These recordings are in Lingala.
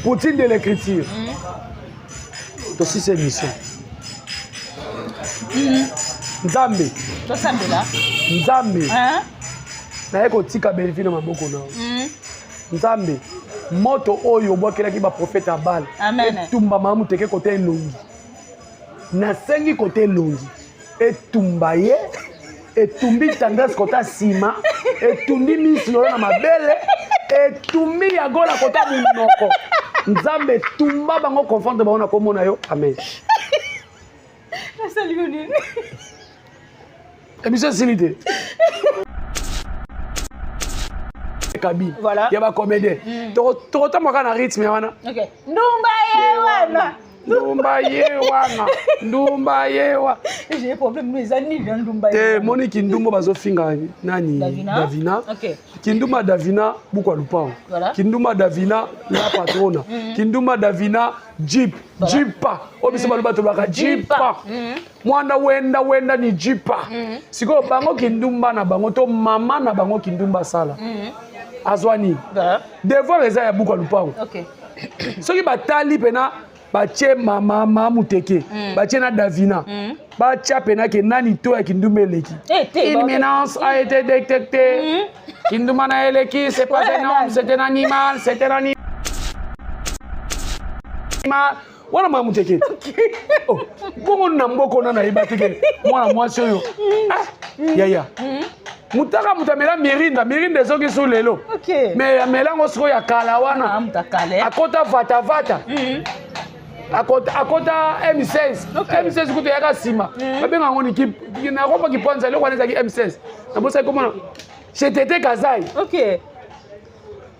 Poutine de l'écriture. Aussi c'est mission. Nzambe. Nzambe. Na eko tika belifi na maboko na. Nzambe. Moto oyo bokelaki ba prophète Abal. Etumba mamu teke côté longi. Na sengi côté longi. Etumba ye. Etumbi tendance côté sima. Etumbi mislo na mabele. Etumbi ya gola côté munoko. Nzambe tumba bango confondre bango na komona yo. Amen. Salut. Émission Silité. Kabi. Voilà. Il y a pas comédie. Toi moi kana rythme wana. OK. Ndumba yewana. J'ai un problème mes amis viennent Ndumba yewana. Monique Ndumba bazofinga nani Davina. OK. Kinduma Davina bukwa lupao. Voilà. Kinduma Davina la patrona. Kinduma Davina Jeep. Jeepa. Obisi baluba to baka Jeepa. Mwanda wenda ni Jeepa. Siko bango Kindumba na bango to mama na bango Kindumba sala. Azwani. Devoir eza ya bukwa lupao. OK. Soki batali pena bache mama muteke bache na Davina bacha pena ke nani to ya Kinduma eleki une menace a été détectée Kinduma na eleki c'est pas un homme c'est un animal wana mama muteke oh bongo na mboko na ibatike mwana mwasi oyo yaya mutaka mutamela mirinda soki sous lelo mais ya melango siko ya kala wana akota vata akota M16 M16 kuto yaka sima babenga ngoni ki na komba ki panza le kwanza ki M16 na bosa komona chetete kazai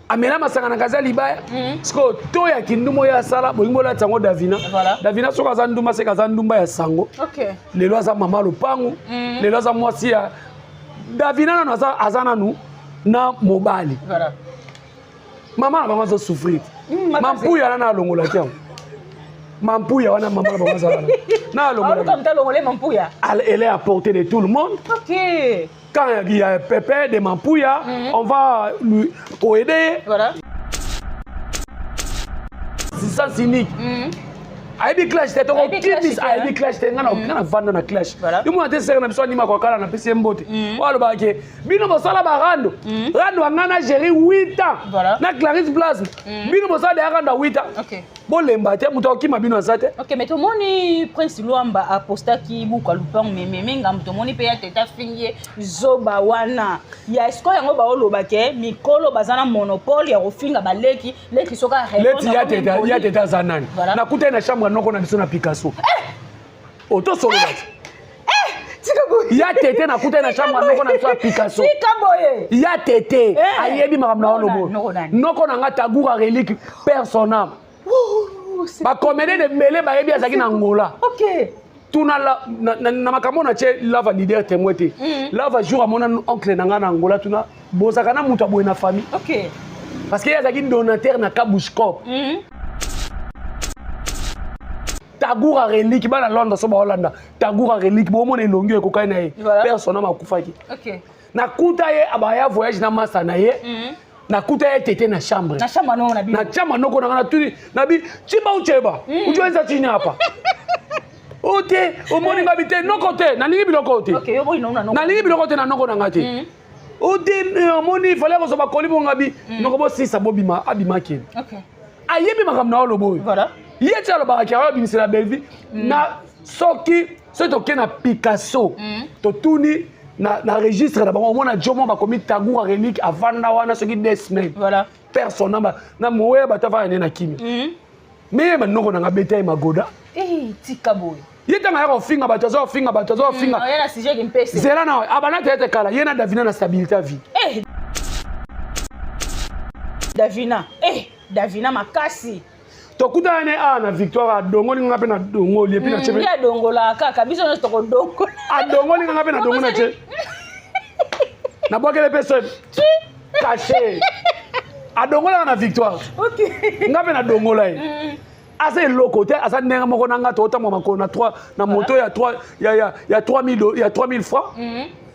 amela masanga na kazali baya siko to ya Kinduma ya sala bolingo la tango Davina soka za nduma se kaza ndumba ya sango lelo aza mama lopangu lelo aza mwasi ya Davina na azana nu na mobali mama na bango zo souffrir mampuya na longola kiao Mampuya wana mama na bango za na longola comme ta longolé Mampuya elle est à portée de tout le monde. OK. Quand il y a Pépé de Mampuya, on va lui aider. Voilà. C'est ça cynique. Aibi clash te to kibis aibi clash te ngana vanda na clash. Yumu ate sera na biso ni makokala na pesi mbote. Walo ba ke bino bosala ba rando. Rando ngana gérer 8 ans. Na Clarisse Blas. Bino bosala de rando 8 ans. OK. Bolemba te muto ki mabino azate. OK, mais tout moni Prince Luamba aposta ki buka lupang memmenga muto moni pe ya teta finye zoba wana. Ya esko yango ba oloba ke mikolo bazana monopole ya kofinga baleki leki soka répondre. Leti ya teta zanani. Na kuta na chambre noko na biso na Picasso. Oto solo bati. Ya tete na kuta na chambre noko na biso na Picasso. Sikaboye. Ya tete ayebi makamna olobo. Noko na ngata gura relique personnel. Ba comédie de mêlée ba yebi azaki na Angola. OK. Tuna na makambo na che lava leader témoité. Lava jour à mon oncle na ngana Angola tuna bozaka na mutu aboye na famille. OK. Parce que yazaki donateur na Kabushkop. Tagoura relique ba na Londres so ba Hollanda. Tagoura relique bo mona elongi ekokai na ye. Personne makufaki. OK. Na kuta ye abaya voyage na masa na ye. Na kuta ye tete na chambre. Na chambre no na bi. Na chambre noko na ngana tuni na bi chiba ucheba. Ujoeza chini hapa. Ote omoni ngabite noko te na ningi biloko te. OK, yo boy no na noko. Na ningi biloko te na noko na ngati. Ote omoni fallait ko so ba kolibo ngabi noko bo sisa bobima abima ke. OK. Ayebi makamna olo boy. Voilà. Yeti alo ba ka bimi c'est la belle vie. Na soki so to ke na Picasso. To tuni na registre na bango mona jomo ba komi Tagoura relique avanda wana soki 2 semaines. Voilà. Personne na moye batava na kimi. Mais maintenant on a bêté magoda. Tika boy. Yeta nga yako finga batazo finga. Yena sujet qui mpese. Zela na abana tete kala yena Davina na stabilité vie. Davina makasi. Tokuta ane na victoire dongo linga pe na dongo li pe na chebe. Ya dongo la kaka biso na stoko dongo. Dongo linga pe na dongo na che. Na bokele personne. Caché. Dongo la na victoire. OK. Nga pe na dongo la. Asa loko te asa nenga moko nanga to ta mama ko na 3 na moto ya 3000 francs.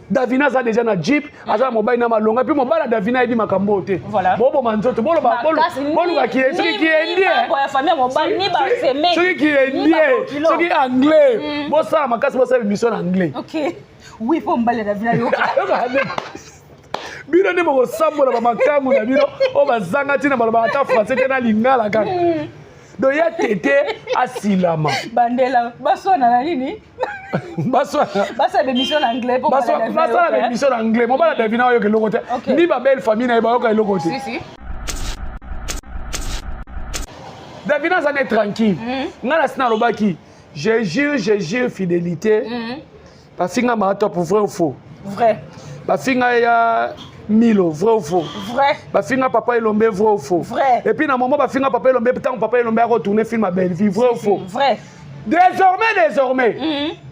Davina ça déjà na Jeep, aza mobile na malonga puis mobile Davina ebi makambo te. Voilà. Bobo manzoto, bolo ba qui est celui qui est indien. Pour la famille mobile ni ba semé. Celui qui est indien, celui qui est anglais. Bo ça makasi bo ça émission anglais. OK. Oui, pour mobile Davina yo. Bino ne mo sambola ba makangu na bino o bazanga tina baloba ata français te na lingala kaka. Donc ya tete asilama. Bandela basona na nini? Basona l'émission en anglais pour basona l'émission en anglais. Mo bala Davina yo ke lokote. Ni ba belle famille na ba yo ka lokote. Si. Davina ça est tranquille. Ngana sina lobaki. Je jure fidélité. Ba finga ma top vrai ou faux? Vrai. Ba finga ya Milo, vrai ou faux? Vrai. Ba finga papa Elombe, vrai ou faux? Vrai. Et puis na moment ba finga papa Elombe, tant papa Elombe a retourné film à Belleville, vrai ou faux? Vrai. Désormais.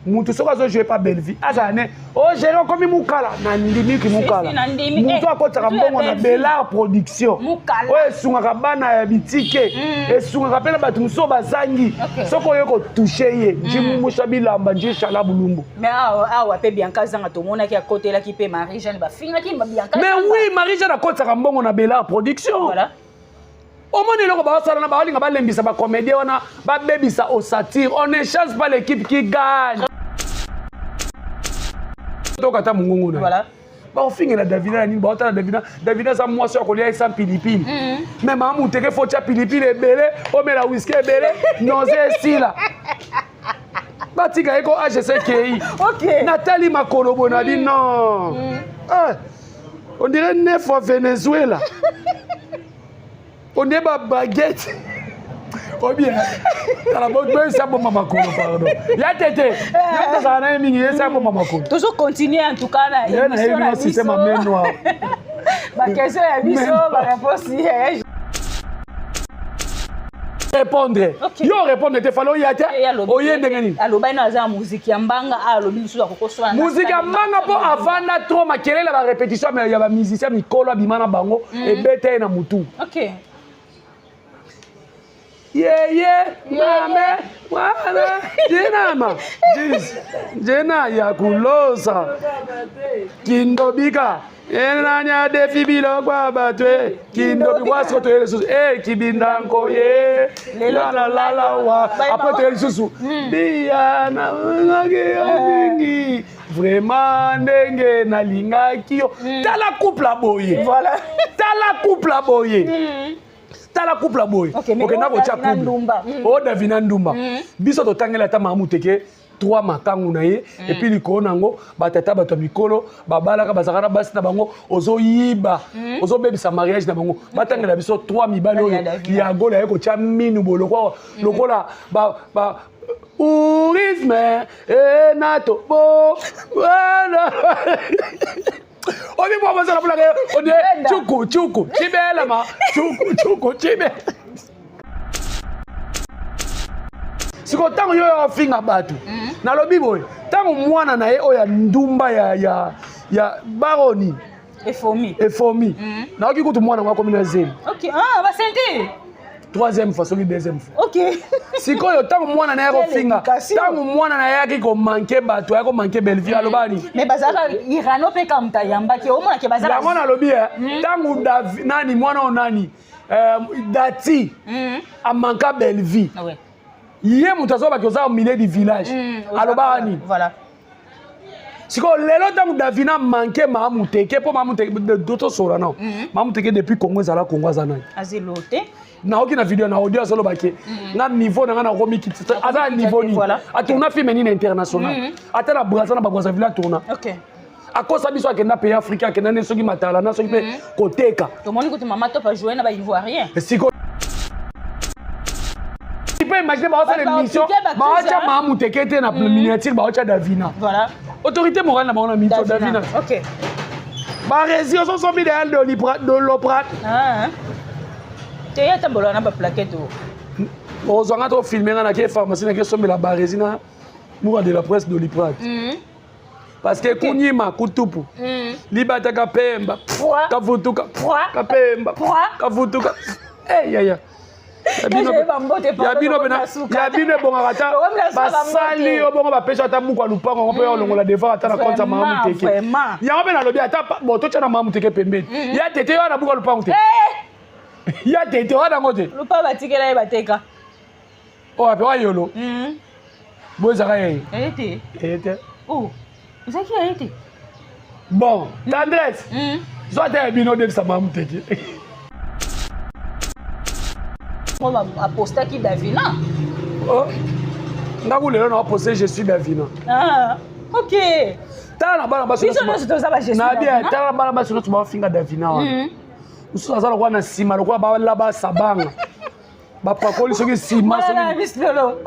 Moutou soka zo jouer pas Belleville. Azane, oh j'ai comme Moukala, nandimi ki Moukala. Moutou akota kambongo na Bellar production. Moukala. Oh esunga kabana ya bitike. Esunga kapela batu muso bazangi. Soko yoko toucher ye. Jimu mushabi lamba nji shala bulumbu. Mais awa pe Bianca zanga to mona ki a côté là qui pe Marie-Jeanne ba finga ki Bianca. Mais oui, Marie-Jeanne akota kambongo na Bellar production. Voilà. Au moins, il y a des comédiens, au satire. On ne chasse pas l'équipe qui gagne. Voilà. On finit la Davina, Davina, ça moi sur collier sans pilipili. Mais maman, tu faut que pilipili est belé, on met la whisky est belé, non c'est si là. Batiga eko HSKI. OK. Nathalie Makolobo n'a dit non. On dirait 9 au Venezuela. On est ma baguette. Oh bien. La bonne c'est bon maman pardon. Ya tété. Ya ça na mingi c'est bon maman. Toujours continuer en tout cas là. Il y a un système à main noire. Ma question est biso, ma réponse est répondre. Yo répondre te falo ya te. Oye ndengeni. Aloba ina za musique ya mbanga alobi biso akokoswa. Musique ya mbanga po avanda trop makelele ba répétition mais ya ba musicien mikolo abimana bango e bete na mutu. OK. Mame, wala, jinama, jena ya kulosa, kindobika, enanya defi bilo kwa batwe, kindobi wasko to ele susu, kibindanko ye, la wa, après to ele susu, biya na mingi, vraiment ndenge na lingaki yo, tala couple aboye, voilà, tala couple aboye. Tala couple boy. OK, na ko tia couple. Oh Davina Ndumba. Biso to tangela ta mamu teke 3 makangu na ye et puis likolo nango batata bato mikolo babalaka bazakana basi na bango ozo yiba ozo bebisa mariage na bango batangela biso 3 mibali oyo ya gola ye ko tia minu boloko lokola ba urisme nato bo voilà. On dit moi ça la blague on dit chuku chibela ma chuku chibe siko tango yo finga batu na lobi boy tango mwana na ye oya ndumba ya baroni efomi na oki kutu mwana ngako mina zemi. OK, ba senti 3e fois soki 2e fois. OK. Siko yo tango mwana na ye ko finga tango mwana na ye ki ko manquer batu ya ko manquer Belleville alobani. Mais bazaka irano pe kamta yamba ke omona ke bazaka. La mwana lobi tango nani mwana onani dati a manquer Belleville. Ouais. Yé mutazo ba koza au milieu du village. Alobani. Voilà. Siko lelo tango Davina manquer mamuteke po mamuteke d'autres sora non. Mamuteke depuis Congo zala Congo zana. Azelote. Na okina video na audio solo bake na niveau na na komi kiti aza niveau ni atuna film ni international ata na Brazza na Brazza villa tourna. OK. Akosa biso akenda pays africain akenda ne soki matala na soki pe koteka to moni ko mama to pa jouer na ba ivoirien siko tu peux imaginer ba ça l'émission ba acha mamu tekete na miniature ba acha Davina. Voilà. Autorité morale na ba na mito Davina. OK. Ba région sont idéal de l'opéra. Tu as tambolo na ba plaquette. Ozanga to filmer na ke pharmacie na ke sombe la barésina moura de la presse de l'Iprat. Parce que kunyima kutupu. Libata kapemba. Kavutuka. Kapemba. Kavutuka. Ya. ya bino bonga ata basali yo bongo bapesa ata muku alupango ngo pe olongola devant ata na konta mama muteke yango pe na lobi ata boto tshana mama muteke pembeni ya tete yo na buku alupango te ya tete wana ngote lupa batikela ye bateka oh ape wa yolo bozaka ye ete oh ezaki ete bon tendresse soit ta bino de sa mama muteke on va aposter qui Davina. Oh, nga vous le poster je suis Davina. Ah, ok. T'as la balle basse. Na bien, t'as la balle basse tu vas finga Davina. Nous sommes dans la sima, le quoi ba là-bas sabanga. Ba pa ko liso ki sima so. Voilà, bislolo.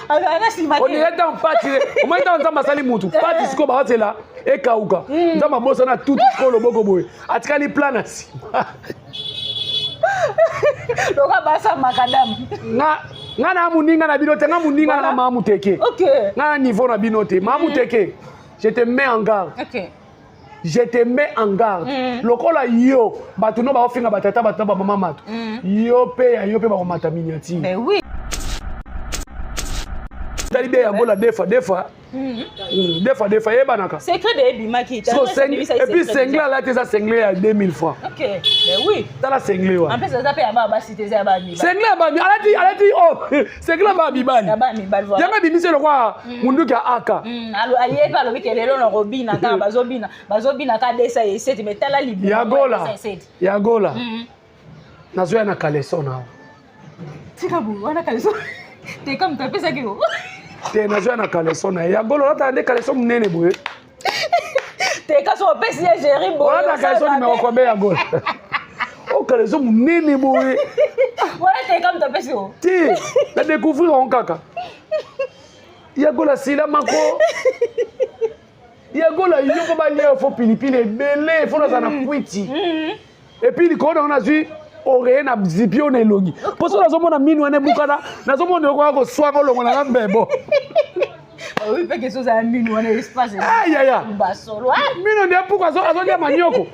Aga sima. On est dans parti. Au moins dans masali mutu. Parti siko ba là et kauka. Nzama bossa na tout ko lo boko boy. Atika li plan na sima. Loka basa makadam. Nga na muninga na binote nga muninga na mamu teke. OK. Nga na niveau na binote mamu teke. Je te mets en garde. OK. Je te mets en garde. Lokola yo batuno ba ofinga batata bataba mama matu. Yo pe ba mata miniature. Mais oui. Talibé yangola des fois yebanaka. Secret de bimaki. Et puis cinglé là t'es cinglé à 2000 francs. OK. Mais oui. T'as la cinglé ouais. En plus ça s'appelle aba cité za ba mi. Cinglé ba mi. Elle a dit oh, cinglé ba mi bali. Ba mi bali voilà. Yanga bimise le quoi mundu ka aka. Alo aye pa lo bikelelo na robina ka bazobina ka desa yeseti metala libi. Yagola. Nazoya na kaleso na. Tikabu wana kaleso. T'es comme t'as fait ça que T'es nazoya na kaleso na. Yagola ta ande kaleso munene boye. T'es ka so pesi gérer boye. Wana kaleso numéro combien Yagola? Oh kaleso munene boye. Voilà t'es comme t'as fait ça. Ti, la découvrir en kaka. Yagola sila mako. Yagola yoko ba lia fo pilipili belé fo na za na kwiti. Et puis il connaît on a vu ore na zipio na elongi. Poso nazomona minu ane bukana, nazomona ko ko swanga longo na mbebo. Oui, parce que ça a minu ane espace. Aïe aïe aïe. Ba solo. Minu ne pourquoi ça azodia manioko.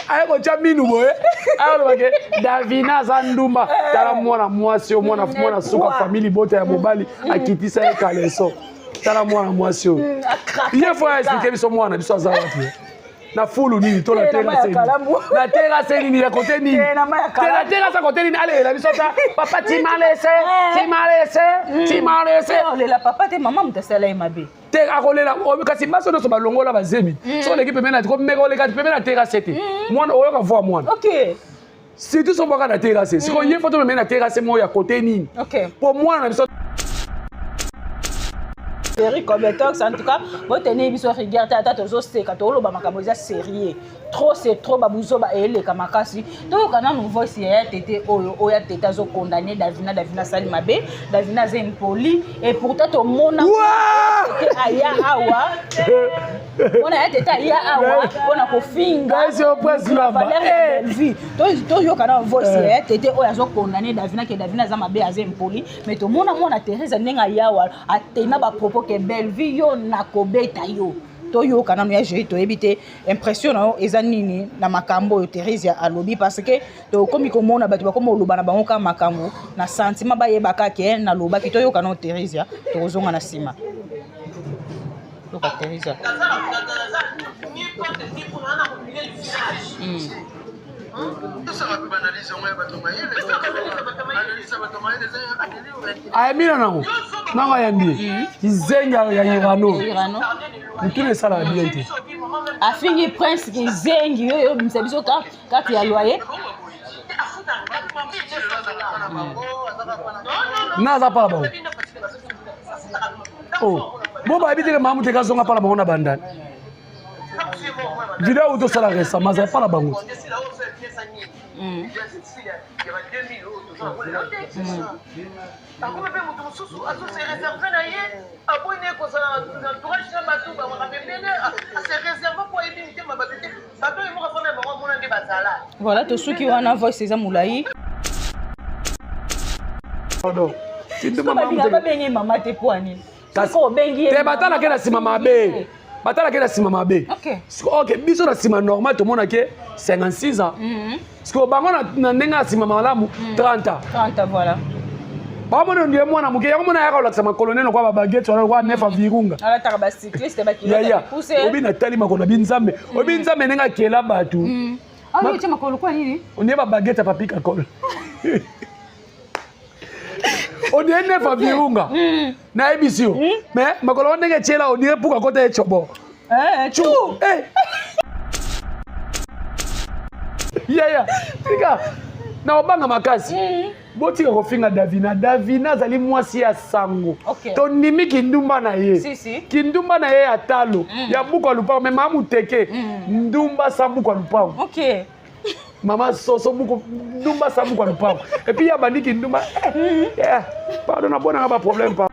Ayo ko cha minu boye. Ayo bake Davina Zandumba. Tala mwana mwasi mwana suka family bote ya mobali akitisa e kaleso. Tala mwana mwasi. Ye faut expliquer biso mwana biso azawati. Na fulu nini to la terrasse na terrasse nini ya côté nini la terrasse à côté nini allez la bisota papa tu m'as laissé la papa te maman mtasala imabe te akolela kasi maso no so balongola bazemi so l'équipe mena ko meka ole ka pe na terrasse te mwana oyo ka voir mwana OK c'est tout son baka na terrasse si ko yé photo mena na terrasse mo ya côté nini OK pour moi na bisota série comme Tox en tout cas vous tenez biso regarder ata tozo seka to loba makambo za sérieux trop c'est trop babuzo ba ele kamakasi to kana no voice ya tete oya tete zo condamner Davina sali mabe Davina ze impoli et pourtant to mona tete aya awa mona ya tete aya awa ona ko finga c'est presque là vie to yo kana voice ya tete oya zo condamner Davina za mabe aze impoli mais to mona Teresa nenga yawa atena ba propos que belle vie yo na kobeta yo to yo kana no ya jeu to ebité impression na eza nini na makambo yo Teresa alobi parce que to komi ko mona batu ba komo loba na bango ka makambo na sentiment ba yeba ka ke na loba ki to yo kana Teresa to zonga na sima to ka Teresa ayamina nango nango ayambi kizenga ya Irano mutune sala bien te afingi prince kizengi yo msabiso kati ya loyer naza pala bango oh bo ba bitele mamu te kazonga pala bango na bandani video uto sala récemment ça pala bango voilà to suki wana voice eza mulai pardon tu maman te poani te batala ke na sima mabe batala ke na sima mabe ok biso na sima normal to mona ke 56 ans parce que bango na ndenge na sima malamu 30 ans voilà bamona ndiye mwana muke yango mona yaka olakisa makolonel kwa babaguette wana kwa nefa virunga ala taka ba cycliste ba kilomètre poussé obi na tali makona binzambe obi nzambe nenga kela batu ah oui tu makolo kwa nini on est ba baguette papika kol on est nefa virunga na ebisio mais makolo ndenge chela on dirait pour côté chobo chou ya tika na obanga makasi botika kofinga Davina azali mwasi ya sango tondimi kindumba na ye kindumba na ye ya talo ya buku ya lupango me mama muteke ndumba sa buku ya lupango mama soso buku ndumba sa buku ya lupango et puis ya bandi kindumba pardon na bona ba problème pa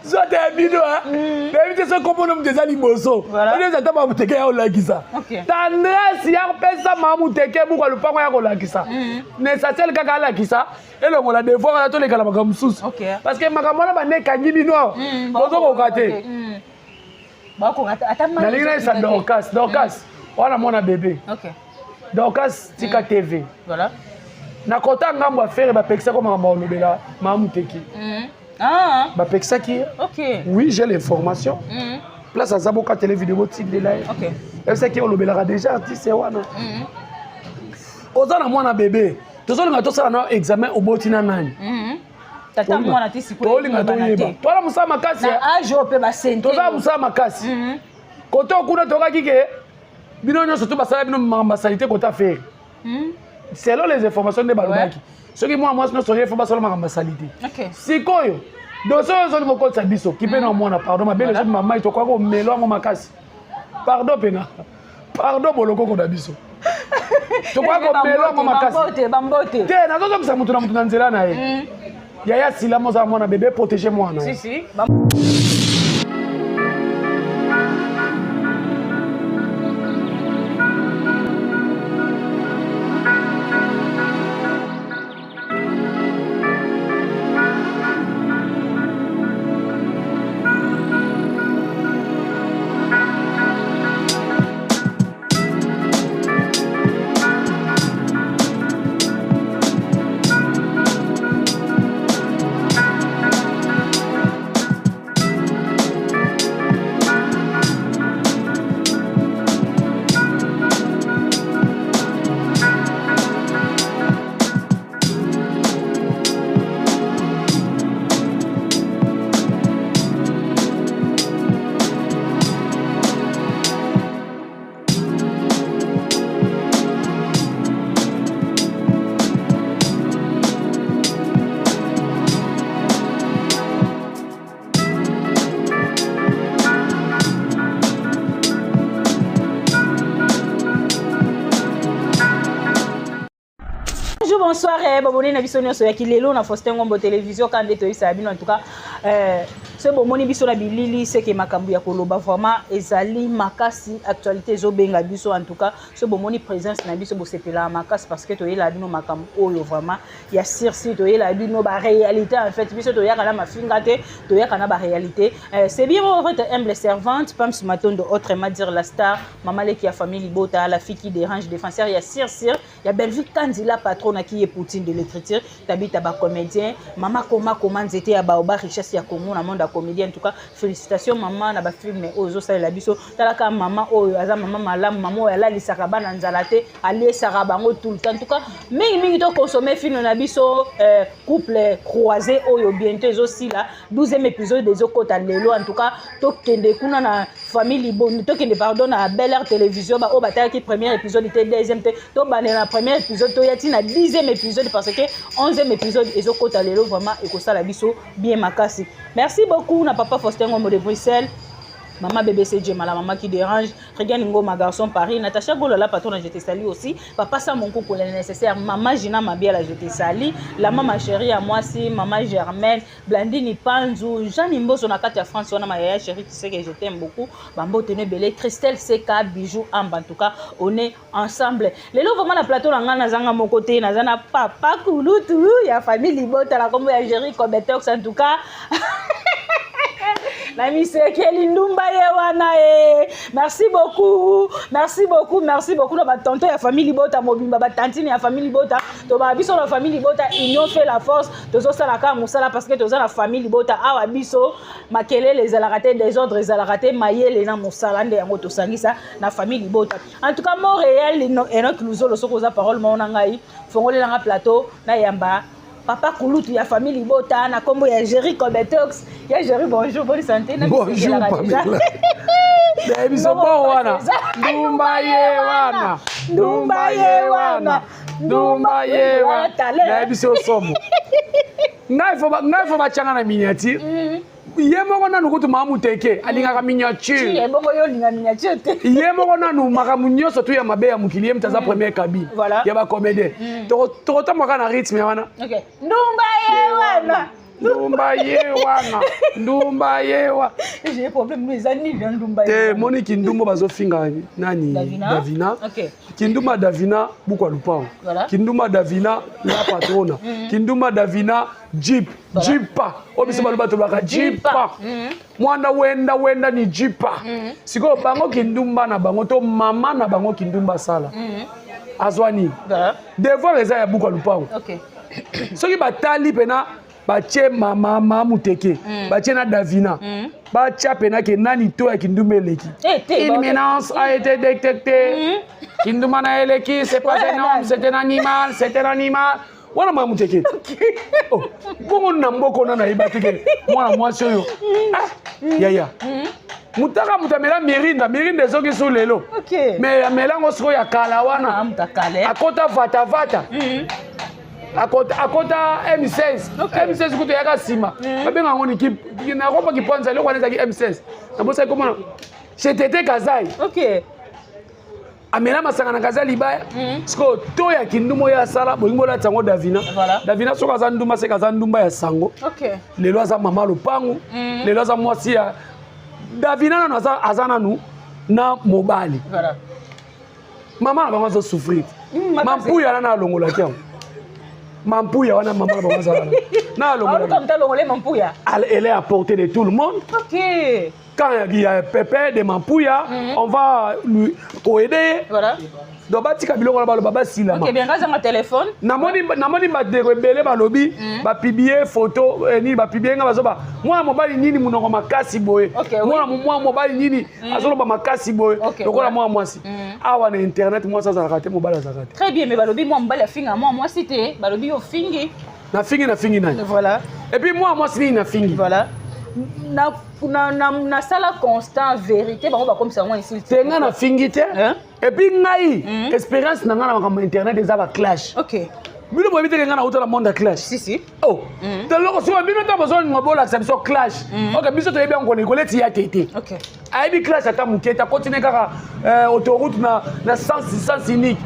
zote ya bino bebite so komona muteza liboso oneza ta mama muteke ya olakisa tendresse ya kopesa mama muteke buku ya lupango ya kolakisa nesasiele kaka alakisa elongola devoir ya tolekala makambo mosusu parce que makambo wana bande ekangi bino bozokoka te nalingi nayesa dorcas wana mwana bebe dorcas tika tv nakota ngambo affaire bapekisako makambo olobela mama muteki bapekisaki oui j'ai l'information place aza boka télé vidéo tilela esaki olobelaka déjà artiste wana oza na mwana bebe tozolinga tosala na examen obotina nani tolinga toyeba toala mosala makasi tozala mosala makasi kote okuna tokaki ke bino nyonso to basala bino makambasalite kote affaire selon les informations nde balobaki soki mwana mwasi nyonso ye fo basala makambasalite sikoyo doso oyo ozolinga okotisa biso kipe na mwana pardon mabele soki mamai tokoka komelo yango makasi pardon pena pardon bolokoko na biso tokoka komelo yango makasi te nazozongisa mutu na mutu na nzela na ye yaya silamo ozala mwana bebe protege mwana Bonsoir, bonne émission sur Yakilelo na Faustin Ngombo télévision quand de toi ça en tout cas ce bon moni biso na bilili c'est que makambu ya koloba vraiment ezali makasi actualité zo benga biso en tout cas ce bon moni présence na biso bo sepela makasi parce que to yela bino makambu oyo vraiment ya sursi to yela bino ba réalité en fait biso to yaka na mafinga te to yaka na ba réalité c'est bien votre humble servante Pam Matondo autrement dire la star maman le qui a famille Libota la fille qui dérange défenseur ya sursi ya Belleville Kandila patron qui est Poutine de l'écriture tabita ba comédien maman comment c'était ya ba richesse ya Congo na monde comédien en tout cas félicitations maman na ba film ozo ça la biso talaka maman oyo aza maman malamu maman oyo ala lisaka bana nzalate ali saka bango tout le temps en tout cas mingi to consommer film na biso couple croisé oyo bientôt aussi là 12e épisode des okota lelo en tout cas to kende kuna na famille bon to kende pardon na Bel Air télévision ba o bataki qui premier épisode était deuxième to bané na premier épisode to yati na 10e épisode parce que 11e épisode ezokota lelo vraiment ekosala biso bien makasi. Merci beaucoup na papa Faustin Ngombo de Bruxelles. Maman BBC Djema, la maman qui dérange. Regarde Ngo, ma garçon Paris. Natacha Golo, la patronne, je te salue aussi. Papa Samonko pour le nécessaire. Maman Gina Mabia, je te salue. La maman chérie à moi aussi. Maman Germaine. Blandini Panzou. Jeanne Imbo, son akata France. On a ma yaya chérie, tu sais que je t'aime beaucoup. Bambo Tene Belé. Christelle Seka, Bijou Amba. En tout cas, on est ensemble. Les lots, vraiment, la plateau, na zanga mon côté. Na zana papa Kouloutou. Il y a famille Libota, la combo Algérie, comme en tout cas. La misekeli ndumba ye wana e. Merci beaucoup. Merci beaucoup. Merci beaucoup na ba tonton ya famille Libota mobimba ba tantine ya famille Libota. To ba biso la famille Libota union fait la force. Tozo sala ka musala parce que tozo la famille Libota awa biso makele les alaraté des ordres les alaraté mayele na musala nde yango to sangisa na famille Libota. En tout cas Montréal eno kluzo lo soko za parole mona ngai fongole na plateau na yamba Papa Kouloutou, ya famille Libota, na kombo ya Jerry Kobetox. Ya Jerry, bonjour, bonne santé. Bonjour, Pamela. Biso bon wana. Ndumba ye wana. Ndumba ye wana. Ndumba ye wana. Na biso somo. Ngai fo bachanga na miniature. Ye moko nanu kutu mamu teke alingaka miniature. Ye moko yo linga miniature te. Ye moko nanu makamu nyonso tu ya mabe ya mukili ye mtaza première cabine. Ya ba comédien. Tokota mwaka na rythme wana. OK. Ndumba ye wana. Ndumba ye wana. Ndumba ye wa. J'ai problème nous ezani na ndumba ye. Te moni kindumbo bazofinga nani Davina. OK. Kinduma Davina bukwa lupao. Kinduma Davina la patrona. Kinduma Davina Jipa. Obisi baluba to baka Jipa. Mwana wenda ni Jipa. Siko bango kindumba na bango to mama na bango kindumba sala. Azwani. Devoir eza ya bukwa lupao. OK. Soki batali pena bache mama muteke bache na Davina bacha pena ke nani to ya kindumba eleki imminence a été détectée kinduma na eleki c'est pas un homme c'est un animal wana mama muteke oh bongo na mboko na ibatike mwana mwasi oyo yaya mutaka mutamela mirinda zoki so lelo mais amelango siko ya kala wana akota vata akota M16 M16 kuto yaka sima babenga ngoni ki na roba ki ponza loko aneza ki M16 na bosa komona chetete kazai amela masanga na kazali baya siko to ya kindumo ya sala bolingo la tango Davina soka za ndumba se kaza ndumba ya sango lelo aza mama lopangu lelo aza mwasi ya Davina na azana nu na mobali mama na bango zo souffrir mampuya na longola kiango Mampuya wana maman ba mazala. Na longola. Comme ta longolé Mampuya. Elle est à portée de tout le monde. OK. Quand il y a Pépé de Mampuya, on va lui aider. Voilà. Donc batika biloko na baba sila ma. OK, bien grâce à mon téléphone. Namoni ba de rebelle ba lobi, ba publier photo ni ba publier nga bazoba. Moi mobali nini munoko makasi boye. Moi mobali nini azolo ba makasi boye. Lokola moi mwasi. Awa na internet moi ça zakate mobali zakate. Très bien mais balobi moi mobali afinga moi cité balobi yo fingi. Na fingi nani. Voilà. Et puis moi si na fingi. Voilà. Na sala constant vérité bango ba comme ça moi ici. Tenga na fingi te. Et puis ngai expérience na ngana ma internet eza ba clash. OK. Bino bobi te ngana auto la monde clash. Si. Oh. De loko so bino ta besoin ngobola ça biso clash. OK, biso to yebi ngone koleti ya tete. OK. Aibi clash ata muketa continue kaka autoroute na sens unique.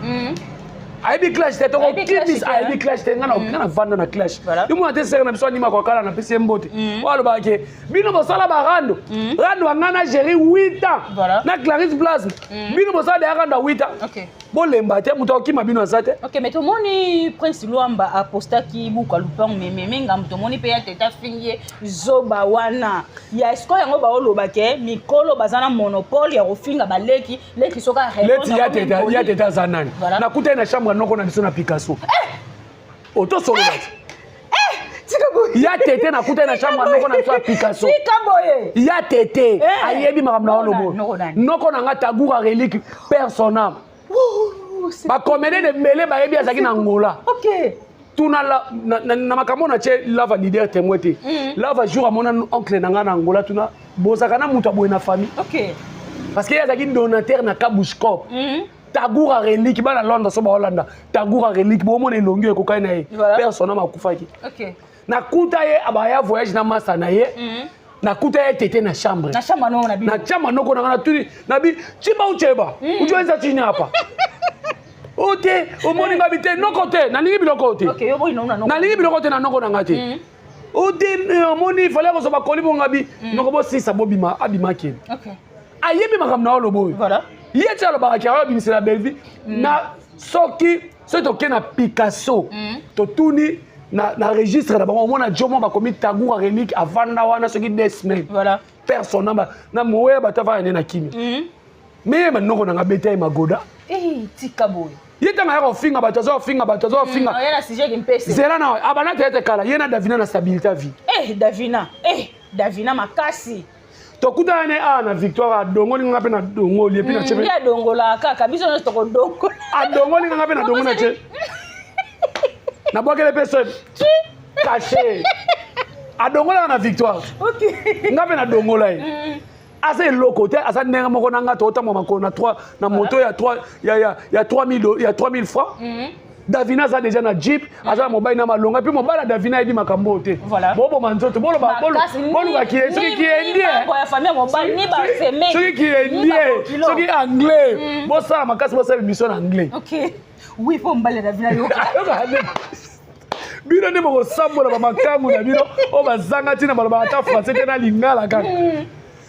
Aibi clash te to kibis aibi clash te ngana vanda na clash. Yumo ate sera na biso anima kwa kala na pesi mbote. Walo ba ke bino bosala ba rando. Rando ngana gérer 8 ans. Na Clarisse Blas. Bino bosala de rando 8 ans. OK. Bolemba te muto ki mabino asate. OK, mais tout moni Prince Luamba aposta ki buka lupang mais ngam to moni pe ya teta fingie zoba wana. Ya esko yango ba oloba ke mikolo bazana monopole ya kofinga baleki leki soka répondre. Leti ya teta zanani. Na kuta na chambre noko na biso na Picasso. Oto solo bati. Ya tete na kuta na chambre noko na biso na Picasso. Tikaboye. Ya tete ayebi makamna olobo. Noko na ngata gura relique personnel. Ba comédie de mêlée ba yebi azaki na ngola. OK. Tuna na makambo na che lava leader témoité. Lava jour à mon oncle na ngana ngola tuna bozaka na mutu aboye na famille. OK. Parce que yazaki donateur na Kabushkop. Tagoura relique ba na Londres so ba Hollanda. Tagoura relique bo mona elongi ekokai na ye. Personne makufaki. OK. Na kuta ye abaya voyage na masa na ye. Na kuta ye tete na chambre. Na chambre no na bi. Na chambre no ko na tuni na bi chiba ucheba. Ujoeza chini hapa. OK, au moni ngabite no côté, na lingi biloko te. OK, yo boy no na no. Na lingi biloko te na noko na ngati. OK, moni fallait ko so ba koli bo ngabi, noko bo sisa bobima abima ken. OK. Ayebi makam na olo boy. Voilà. Yeti alo ba ka bimisa la belle vie. Na soki so to kena Picasso. To tuni na registre na bango omona jomo bakomi Tagoura Relique avanda wana soki 2 semaines voilà personne na moya bato avanda na kimi mais manoko na ngabeta e magoda tika boy yetanga ya kofinga bato azofinga yana sujet qui mpese zela na abana tete kala yena Davina na stabilité vie Davina makasi tokutana ne na victoire adongoli nga pe na dongoli epi na chebe ya dongola kaka biso no toko dongola adongoli nga pe na dongola na che na bokele peso caché adongola na victoire OK nga pe na dongola asa eloko te asa ndenge moko na nga tota moko na 3 na moto ya 3 ya 3000 francs Davina za déjà na jeep aza mobile na malonga puis mobile Davina ebi makambo te bobo manzoto bolo ba bolo ki soki ki indien ya famille mobile ni ba semaine soki ki indien soki anglais bo sala makasi bo sala mission anglais OK oui pour mbale Davina yo bino ne mo sambola ba makangu na bino o bazanga tina baloba ta français te na lingala kaka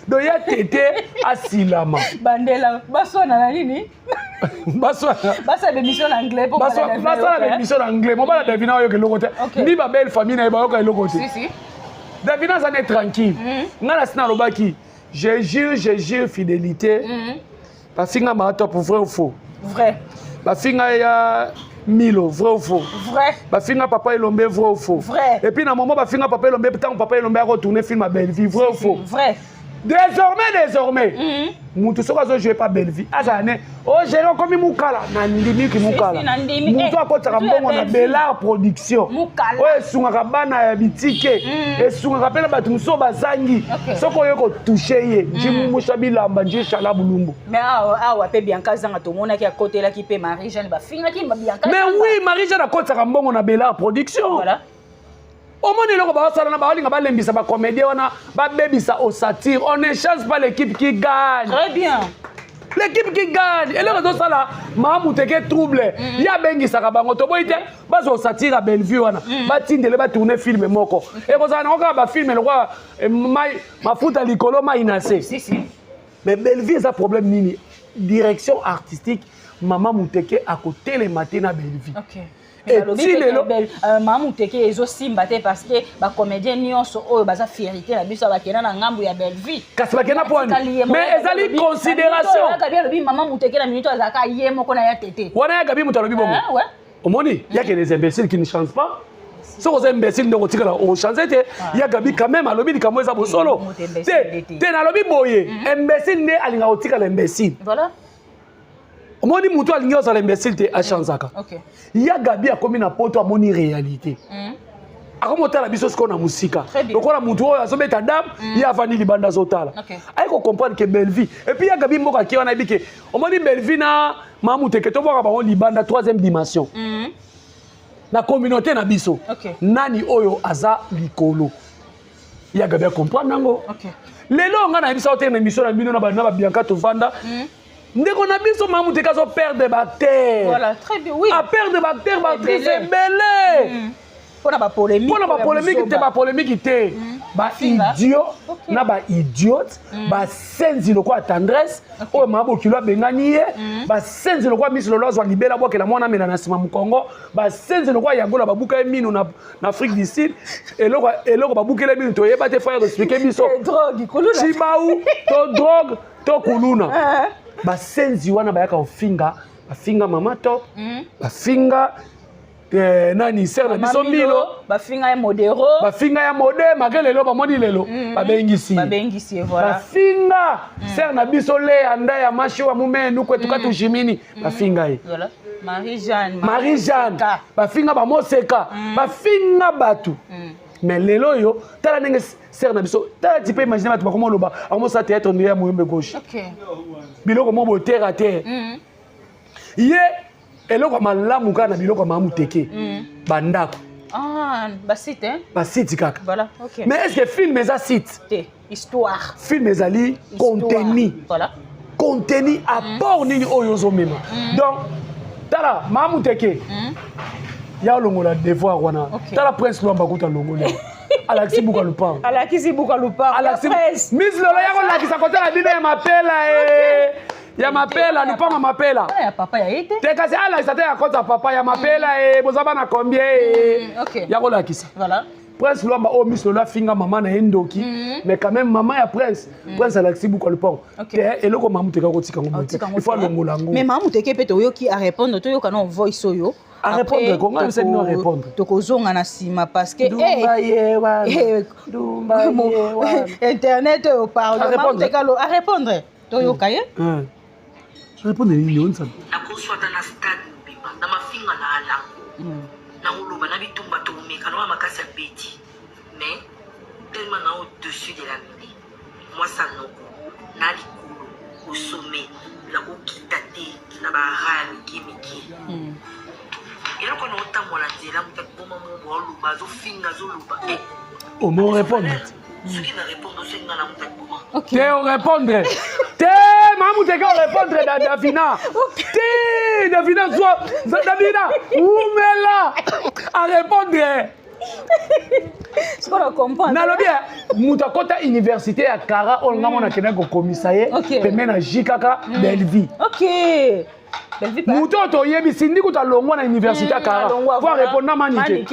do ya tete asilama bandela basona na nini basa l'émission anglais pour basa l'émission anglais mo bala Davina oyo ke lokote ni ba belle famille na ba yo ka lokote si Davina ça n'est tranquille ngala sina lobaki je jure fidélité ba finga ma top vrai ou faux ba finga ya Milo vrai ou faux ba finga papa Elombe vrai ou faux et puis na moment ba finga papa Elombe tant papa Elombe a retourné film à Belle Vie vrai ou faux désormais mutu soka zo jouer pas Belle Vie azane o gérer comme mukala na ndimi ki mukala mutu akotaka mbongo na Belard production o esunga bana ya bitike esunga pena batu muso bazangi soko yoko toucher ye jimu mushabila mbanje chala bulumbu mais awa pe Bianca zanga to mona ki akotela ki pe Marie Jeanne ba finga ki Bianca mais oui Marie Jeanne akotaka mbongo na Belard production voilà Omoni loko ba sala na ba linga ba lembisa ba comédien wana ba bebisa au satire on ne chasse pas l'équipe qui gagne très bien l'équipe qui gagne et le réseau sala Mahamu teke trouble ya bengisa ka bango to boite ba zo satire à Bellevue wana ba tindele ba tourner film moko et ko za na ko ba film le roi mafuta likolo ma inase si mais Bellevue ça problème nini direction artistique Maman Muteke à côté les matins à Bellevue OK et si Maman Teke ezo simba te parce que ba comédien nyonso oyo baza fierté na biso ba kena na ngambu ya Bellevue kasi ba kena point mais ezali considération ka bien lobi Maman Teke na minute azaka yemo ko na ya tete wana ya gabi mutalobi bongo ouais omoni il y a que des imbéciles qui ne changent pas so aux imbéciles ndoko tikala o changer te ya gabi quand même alobi likambo eza bosolo te na lobi boye imbécile ne alinga otikala imbécile voilà omoni mutu alingi ozala imbécile te achanzaka ya gabi akomi na poto amoni réalité akomotala biso sikoyo na musika lokola mutu oyo azobeta dame ye avandi libanda azotala ayi kocomprendre ke Bellevue et puis ya gabi mboka akie wana yebi ke omoni Bellevue na Mahamu Teke tobwaka bango libanda 3e dimension na communauté na biso nani oyo aza likolo ya gabi acomprendre nango lelo nga na yebisa ote na émission na bino na ba Bianca tovanda ndeko na biso Mahamu Teke azo perdre bactère voilà très bien oui a perdre bactère bactrice ebele pona ba polémique te ba polémique te ba idiot na ba idiote ba senzi loko ya tendresse oyo Mahamu kilo abengani ye ba senzi loko Miss Lolo azwa libela bokela mwana mena na sima Mukongo ba senzi loko yagola babuka minu na Afrique du Sud eloko babukela minu to yeba te faire expliquer biso drogue kuluna chibau to drogue to kuluna basenzi wana bayaka ofinga bafinga Mama Top bafinga nani ser na biso Milo bafinga ya modero bafinga ya mode makelelo bamoni lelo babengisi voilà bafinga ser na biso le anda ya mashi wa mumenu kwetu katu jimini bafinga ye voilà Marie Jeanne bafinga bamoseka bafinga batu mais lelo yo tala ndenge ser na biso tala tu peux imaginer batu bakoma loba akomo sa théâtre ndenge ya moyembe gauche biloko mo bo terre à terre ye eloko malamu kaka na biloko Mahamu Teke bandako basite kaka voilà OK mais est-ce que film eza site histoire film ezali contenu apport nini oyo ozomema donc tala Mahamu Teke ya olongola devoir wana tala Prince Luamba kuta longola alakisi buka lupango Miss Miss Lolo ya kolakisa kotala dino ya mapela ya mapela lupanga mapela ya papa ya ite te kasi ala isate ya kota papa ya mapela e bozaba na combien ya kolakisa voilà Prince Luamba o miso la finga maman na endoki mais quand même maman ya Prince Alexis Buko lupanga te eloko mamu te ka kotika ngo il faut longola ngo mais mamu te ke pe to yoki a répondre to yoka na voice oyo à répondre comment vous savez nous répondre tokozonga na sima parce que internet parle à répondre to yoka ye répondre ni on ça na kuswata na stade mbima na mafinga na alango na uluba na bitumba to meka na makasi ya beti mais tellement na au-dessus de la mêlée moi ça noko na likulu au sommet la okitate na bahali kimiki et donc on entend moi la dire là peut-être comment mon oluba zo finga zo luba on me répondre ceux qui ne répondent c'est ngana mutaki comment te répondre te mamu te ka répondre da Davina te Davina soit Davina oumela à répondre ce qu'on comprend na lobi muta kota université ya Kara on nga mona kena ko komisaye pembe na jikaka Belvi muto to yebi sindi kuta longwa na université ya Kara faut répondre na manike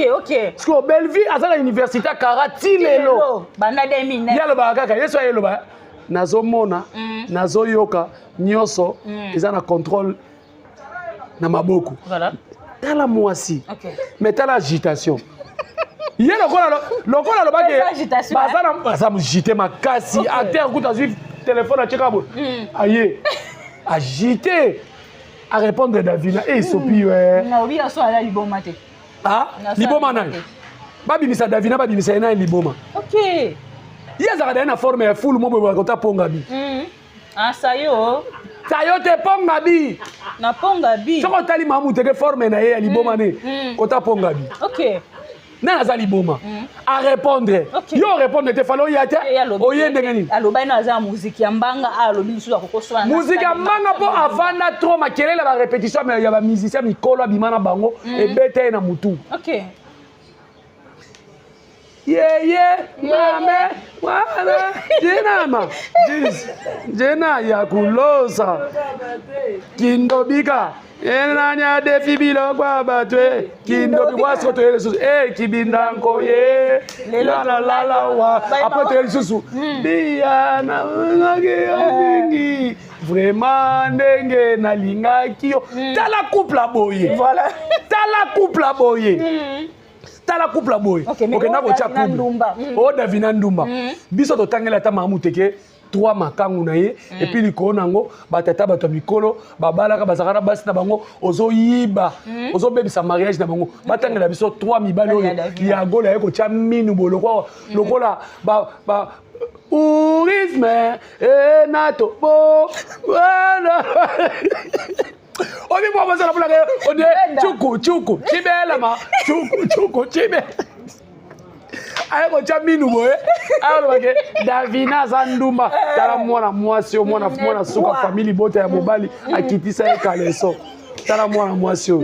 parce que Belvi azala université ya Kara tilelo banda 2009 yalo ba kaka yeso yelo ba nazomona nazoyoka nyonso eza na contrôle na maboko voilà tala mwasi mais tala agitation ye lokola lobake baza mugite makasi acteur kuta azwi téléphone achekabo aye agité à répondre Davina et sopi naobi aso ala liboma te liboma nani babimisa Davina babimisa ena liboma ye azaka na forme ya full mobo bakota ponga bi sayo te ponga bi na ponga bi soko tali mamu teke forme na ye ya liboma ne kota ponga bi na aza liboma à répondre yo répondre te falo yate oye ndenge nini aloba ina aza muziki ya mbanga alobi lisusu akokoswana muziki ya mbanga po avanda trop makelele ba répétition ya ba musicien mikolo abimana bango ebete na mutu mame wana jenama jena ya kulosa kindobika enanya defi bilokwa batwe kindobi waso to yesu kibindanko ye la wa après to yesu biana ngaki vraiment ndenge na lingaki yo tala couple aboye voilà tala couple aboye tala couple boy okenda kocha couple o Davina Ndumba biso to tangela ta mamu teke 3 makangu na ye et puis likolo nango batata bato mikolo babalaka bazakana basi na bango ozoyiba ozobebisa mariage na bango batangela biso 3 mibale oyo ya gola ye kocha minu boloko lokola ba tourisme nato bo voilà obi mo bazala bulaka ode chuku chibela ma chuku chibe ayo kocha minu boye ayo bake Davina Ndumba tala mwana mwasi o mwana suka family bota ya mobali akitisa ye kaleso tala mwana mwasi o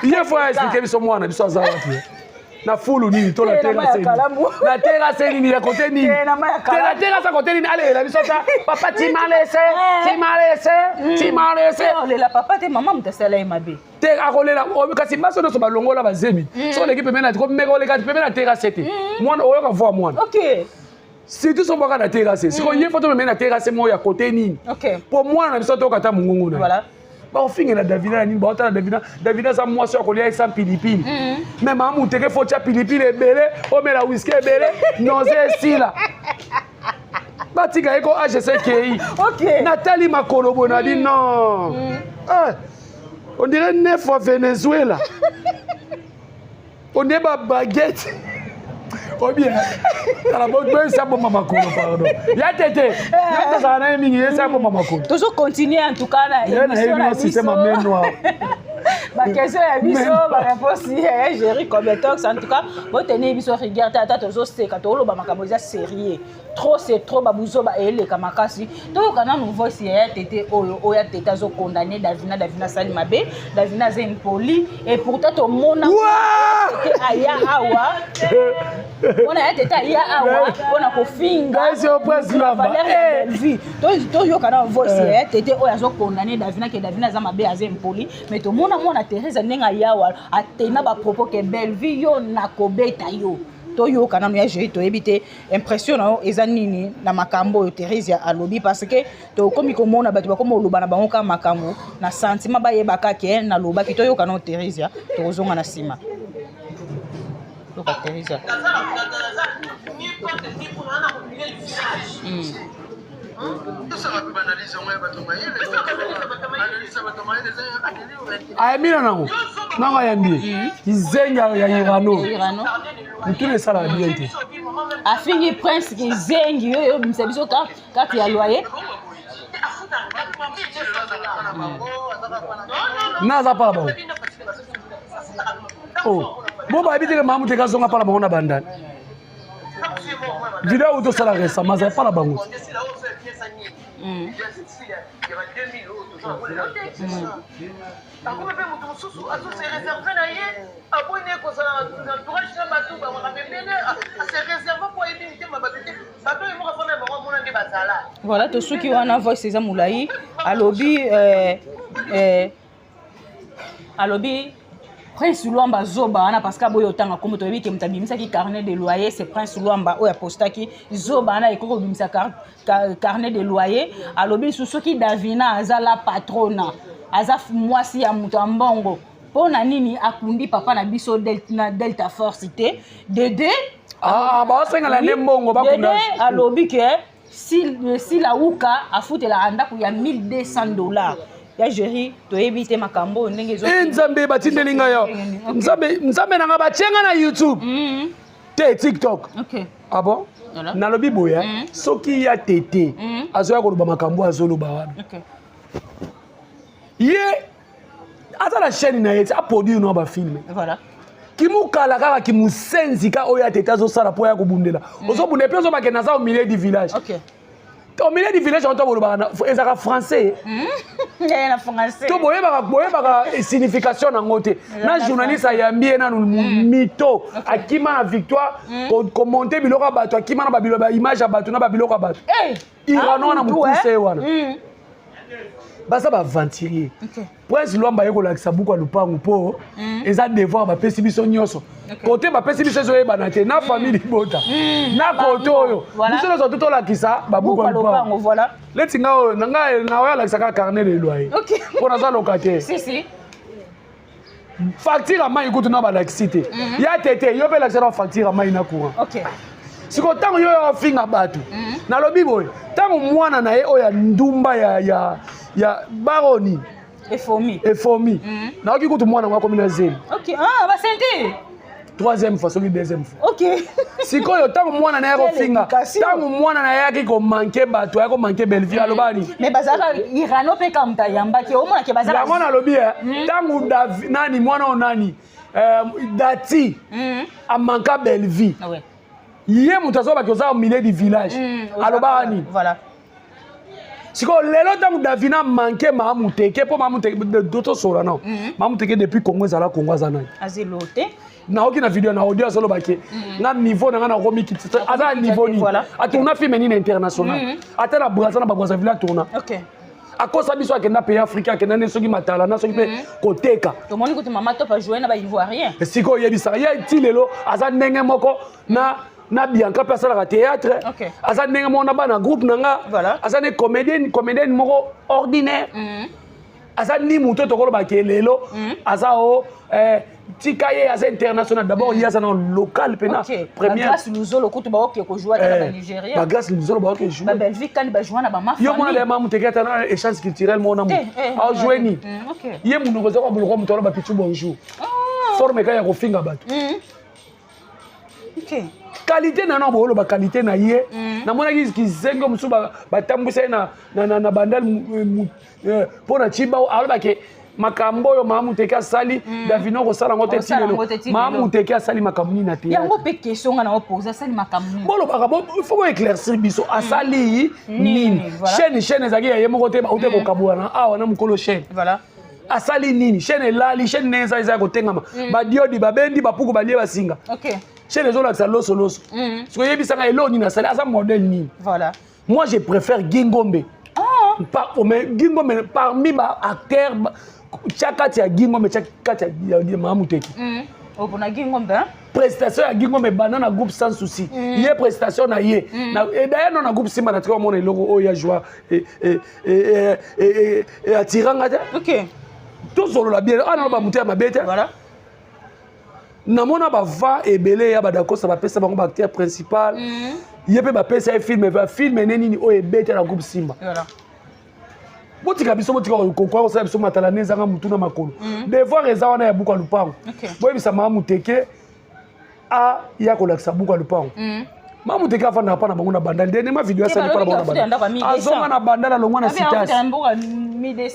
ye faut expliquer biso mwana biso azala wapi na fulu nini to la terra c'est nini ya côté nini la terra ça côté nini allez la biso ta papa ti malese la papa te maman mtasala imabe te akolela kasi maso no so balongola bazemi so l'équipe mena ko meko le kati pemena terra c'était mwana oyo ka voir mwana si tu so baka na terra c'est si ko ye photo mena terra c'est mo ya côté nini pour moi na biso to kata mungungu na voilà ba ofinga na Davina nini ba otala Davina sa mwasi akolia sans pilipili mais mamu teke focha pilipili ebele o mela whisky ebele non c'est si là batika eko HCKI Nathalie Makolobo na dit non on dirait 9 fois Venezuela on est ba baguette oh bien la bonne ça pour maman Makolo pardon ya tete ya ça na mingi ça pour maman Makolo toujours continuer en tout cas la émission na système en main noire ba question ya biso ba réponse ya gérer comme tox en tout cas bo tenir biso rigueur tata tozo seka to lo ba makambo za sérieux trop c'est trop ba buzo ba ele kamakasi to kana no voice ya tete oya tete zo condamner Davina sali mabe Davina zen poli et pourtant to mona tete aya awa on a tete aya awa on a ko finga c'est au prince Luamba to yo kana voice ya tete oya zo condamner Davina za mabe azen poli mais to mona Teresa nenga yawa atena ba propos que belle vie yo na kobeta yo to yo kana no ya jeri to ebite impressionnant eza nini na makambo yo Teresa alobi parce que to komi ko mona bato ba komo loba na bango ka makambo na sentiment ba yebaka ke na loba ki to yo kana Teresa to ozonga na sima to ka Teresa ayamina nango nango ayambi kizenga ya Irano mutune sala bien te afingi prince kizengi yo bimisa biso kati ya loyer naza pala bango oh bo ba bitele mamu te kazonga pala bango na bandana video auto sala resa maza pala bango voilà to suki wana voice eza mulai alobi Prince Luamba zoba ana parce que boyo tanga comme to yebike mutabimisa ki carnet de loyer c'est Prince Luamba oya postaki zoba ana ekoko bimisa carnet de loyer alobi susoki Davina azala patrona aza mwasi ya mutu ambongo pona nini akundi papa na biso Delta Force te dede ba senga la nembongo ba kunda alobi ke si la uka afutela anda ku ya $1200 ya jeri to ebite makambo ndenge zo nzambe batindelinga yo nzambe nanga bachenga na YouTube te TikTok okay ah bon nalobi boya soki ya tete azoya ko ba makambo azoloba wana okay ye ata la chaîne na yeti a produit no ba film voilà kimukala kaka kimusenzi ka oya tete azosala po ya kobundela ozobunda pe ozobake naza au milieu du village okay au milieu du village on toboloba ezaka français na français to boyebaka signification nango te na journaliste ayambie nanu mito akima na victoire komonte biloko ya bato akima na babilo image ya bato na babiloko ya bato irano na mokuse wana baza baventurier Prince Luamba ye kolakisa buku ya lupangu mpo eza devoir bapesi biso nyonso kote bapesi biso ezoyebana te na famille libota na kote oyo biso nyonso totolakisa babuku ya lupangu leti nga oyo na oyo alakisa kaka carnet de loyer mpo naza locataire facture ya mai kutu na balakisi te ya tete yo mpe lakisa na facture ya mai na courant siko ntango yo ofinga bato nalobi boye ntango mwana na ye oyo ya ndumba ya baroni efomi naoki kutu mwana ngo akomi na zemi basenti troisième fois soki deuxième fois sikoyo ntango mwana na ye kofinga ntango mwana na ye ayaki komanke bato ayaki komanke belleville alobani mais bazalaka irano mpe kamuta yambaki omonake yango nalobi ntango nani mwana oyo nani dati amanka belleville ye moto azobaki oza au milieu du village alobaka nini siko lelo ntango Davina manke mamu teke mpo mamu teke totosola no mamu teke depuis Congo ezala Congo aza nani azelote naoki na video na audio azolobaki nga niveau nanga nakomi kiti aza niveau nini atourna filme nini international ata na Brazza na Brazzaville atourna akosa biso akenda pays africain akenda nde soki matala na soki mpe koteka tomoni kuti mama top ajoue na baivoirien siko oyebisaka ye ti lelo aza ndenge moko na Bianca pe asalaka théâtre aza ndenge moko na bana groupe nanga aza ne comédienne moko ordinaire aza ni moto tokolobaki lelo aza o tika ye aza international d'abord ye aza na local pena première Bagrâce Luzolo kutu baoke ko jouer na Nigeria Bagrâce Luzolo baoke jouer ba Belgique kan ba jouer na ba mafia yo mona le mamu teketa na échange culturel mona mo a jouer ni ye munoko za kwa buloko mutolo ba pichu bonjour forme ka ya ko finga bato qualité na na bolo ba qualité na ye na mona kizengo musu ba tambuse na bandal pona chiba alobake makambo oyo Maman Teke asali Davina ko sala ngote tilelo Maman Teke asali makambo ni na te yango pe question nga na opposer asali makambo ni bolo baka il faut éclaircir biso asali nini chaîne ezaki ya yemo kote ba ute ko kabwana awa na mukolo chaîne voilà asali nini chaîne elali chaîne neza eza ko tengama ba diodi ba bendi ba puku ba lie basinga OK chaîne ezola sa loso parce que yebisanga eloni na sali asa modèle nini voilà moi je préfère Gingombe mais Gingombe parmi ba acteurs chakati ya Gingombe chakati ya Maman Teke opona Gingombe prestation ya Gingombe banana groupe sans souci yé prestation na yé na et d'ailleurs non na groupe Simba na tika mona eloko o ya joie et atiranga ta OK tout solo la bien ana ba muté ma bête voilà na mona ba va ebele ya ba dako sa ba pesa bango ba acteur principal yé pe ba pesa film neni o ebete na groupe Simba voilà botika biso botika ko sa biso matala nezanga mutuna makolo devoir ezawana ya buka lupango boye bisa Maman Teke a ya ko laksa buka lupango Maman Teke afana pa na bango na bandali dene ma video asali pa na bango na bandali azonga na bandala longwa na citation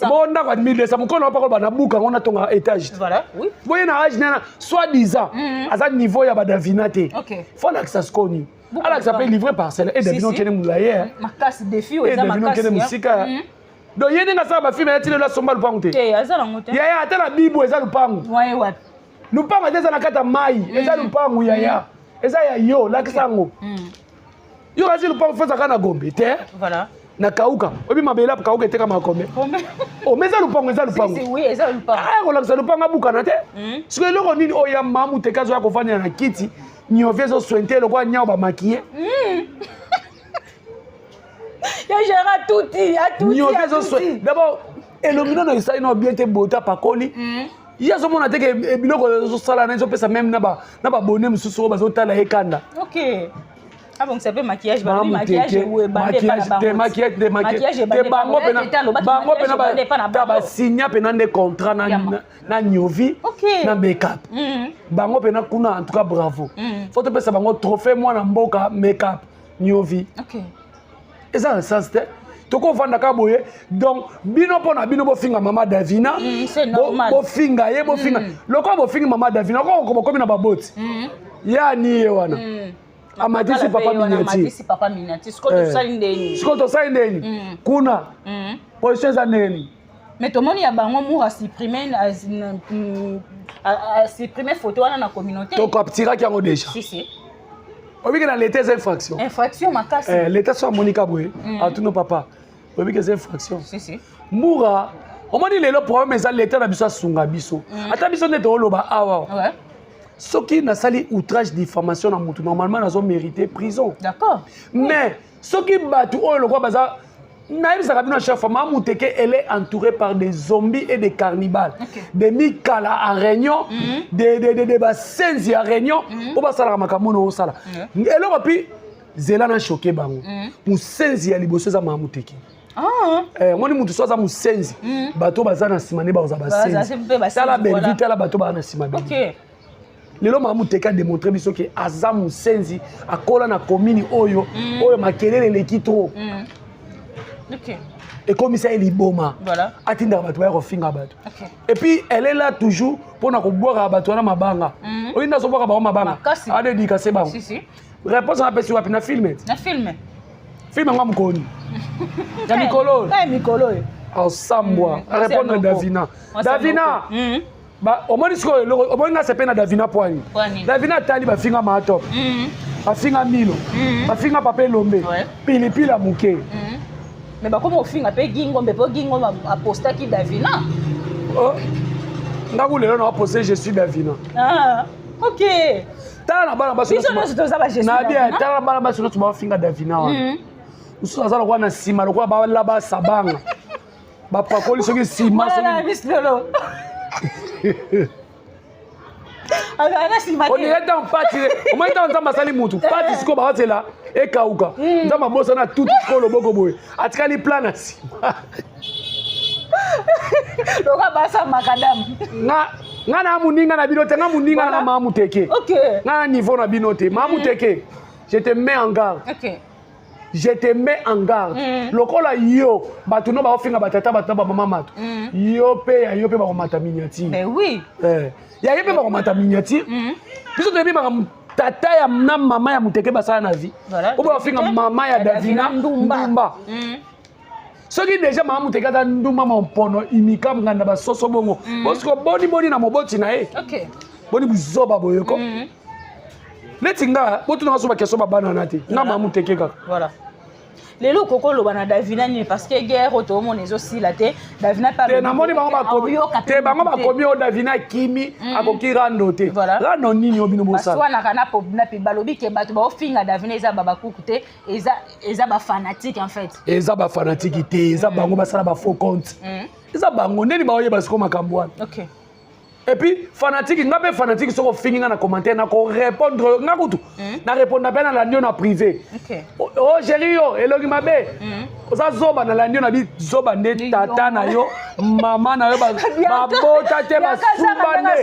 bonda kwa 1200 mukolo pa ko bana buka ngona tonga étage voilà oui boye na age na soit disant aza niveau ya ba Davina te faut laksa skoni ala ça peut livrer parcelle et Davina kene mulaye makasi défi eza makasi kene musika donc yene nga sa ba film ya tile la somba lupango te aza lango te yaya ata na bibo eza lupango waye wapi lupango eza na kata mai eza lupango yaya eza ya yo lakisango yo kasi lupango feza kana Gombe te voilà na kauka obi mabela kauka te kama Gombe o meza lupango si oui eza lupango ah ko lakisa lupango abuka na te siko loko nini o ya Maman Teke zo ya kofanya na kiti nyovezo swente lokwa nyao ba maquiller ya gère tout d'abord elomino na isa ino bien te bota pakoli ya zo mona teke biloko zo sala na zo pesa même na ba bonne mususu ba zo tala ekanda OK ah bon ça fait maquillage maquillage bango pena ba signa pena de contrat na nyovi na make-up bango pena kuna en tout cas bravo faut te pesa bango trophée moi na mboka make-up nyovi OK et ça sens te toko vanda ka boye donc bino pona bino bo finga Maman Davina bo finga ye bo finga loko bo finga Maman Davina ko komi na baboti ya ni ye wana amatisi papa minati siko to sali ndeni kuna position za neni mais to moni ya bango mu a supprimer photo wana na communauté to captura ki yango déjà si obi que na l'état infraction makasi l'état soit Monica boye à tous nos papas obi que c'est infraction si mura on m'a dit le problème eza l'état na biso sunga biso ata biso ne to oloba awa ouais ce qui n'a sali outrage diffamation na mutu normalement nazo mérité prison d'accord mais ce qui batu o le quoi baza naïm ça rabino chef Maman Teke elle est entourée par des zombies et des cannibales des mikala à réunion des basenzi à réunion pour ba sala makambo no sala et le puis zela na choqué bango musenzi ya liboso za Maman Teke moni mutu soza musenzi bato baza na simane ba za basenzi sala bevite la bato ba na simane OK lelo Maman Teke a démontré biso que aza musenzi akola na commune oyo makelele leki trop OK et comme ça il liboma voilà atinda bato ba kofinga bato et puis elle est là toujours pour na ko boire bato na mabanga oyinda so boire ba mabanga a dédicacer ba si réponse na pesi wapi na filme ngam koni ya mikolo ensemble répondre à Davina au moins au moins na sepe na Davina poani Davina tali ba finga mato ba finga milo ba finga papé lombe pilipili amuke mais ba comme ofinga pe Gingombe a posté ki Davina ngaku lelo na poster je suis Davina OK tala na bana baso na bien tala na bana baso tu ba finga Davina wa usu azala kwa na sima lokwa ba la ba sabanga ba pakoli soki sima soki on est dans parti au moins dans masali mutu parti siko ba hotela e kauka ndama bosa na tout kolo boko boy atikali plan na sima loka basa makadam nga na muninga na binote nga muninga na Maman Teke OK nga niveau na binote Maman Teke je te mets en garde OK je te mets en garde lokola yo bato no baofinga batata bato ba mama mato yo pe bakomata miniature mais oui ya ye pe bakomata miniature biso toyebi tata ya na mama ya muteke basala na vie obo bafinga mama ya Davina Ndumba soki déjà mama muteke aza Ndumba mampono imika nganda basoso bongo bosiko boni na moboti na ye boni buzoba boyeko neti nga botuna so bakeso babana na te nga mama muteke kaka voilà lelo koko loba na Davina ni parce que guerre otomo nezo sila te Davina pas te na moni bango bakomi o Davina kimi akoki rando te rando nini obino bosala baswa na kana po na pe balobi ke bato ba ofinga Davina eza baba kuku te eza ba fanatique en fait eza ba fanatique te eza bango basala ba faux compte eza bango neni ba oye basiko makambo wana OK. Et puis fanatique ngabe fanatique soko fingi na commentaire na ko répondre ngakutu na répondre bien na la ndio na privé oh chéri yo elogi mabe oza zoba na la ndio na bi zoba nde tata na yo mama na yo ba bota te ba subane